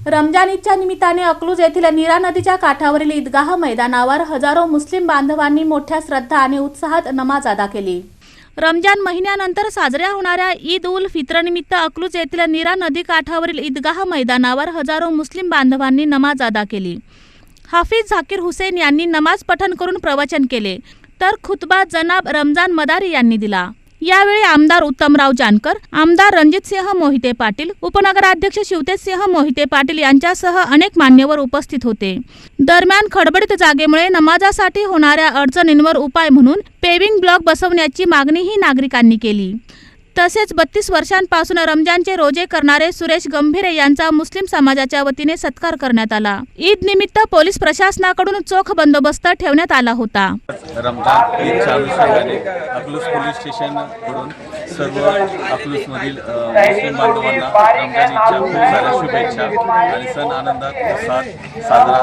रमजान ईदच्या निमित्ताने अकलूज येथील नीरा नदीच्या काठावरील ईदगाह मैदानावर हजारो मुस्लिम बांधवांनी मोठ्या श्रद्धा आणि उत्साहात नमाज अदा केली। रमजान महिन्यानंतर साजऱ्या होणाऱ्या ईद उल फित्र निमित्त अकलूज येथील नीरा नदी काठावरील ईदगाह मैदानावर हजारो मुस्लिम बांधवांनी नमाज अदा केली। हाफिज झाकीर हुसेन यांनी नमाज पठण करून प्रवचन केले, तर खुतबा जनाब रमजान मदारी यांनी दिला। यावेळी आमदार उत्तमराव जानकर, आमदार रणजितसिंह मोहिते पाटील, उपनगराध्यक्ष शिवतेजसिंह मोहिते पाटील यांच्यासह अनेक मान्यवर उपस्थित होते। दरम्यान खडबडीत जागेमुळे नमाजासाठी होणाऱ्या अडचणींवर उपाय म्हणून पेविंग ब्लॉक बसवण्याची मागणीही नागरिकांनी केली। तसेच 32 वर्षांपासून रमजानचे रोजे करणारे सुरेश गंभीरे यांचा मुस्लिम समाजाच्या वतीने सत्कार करण्यात आला। ईद निमित्त पोलीस प्रशासनाकडून चोख बंदोबस्त ठेवण्यात आला होता। रमजान ईदच्या अनुषंगाने अकलूज पोलीस स्टेशन कडून सर्व अकलूज मधील मुस्लिम बांधवांना रमजान ईदच्या खूप साऱ्या शुभेच्छा आणि सण आनंदात साजरा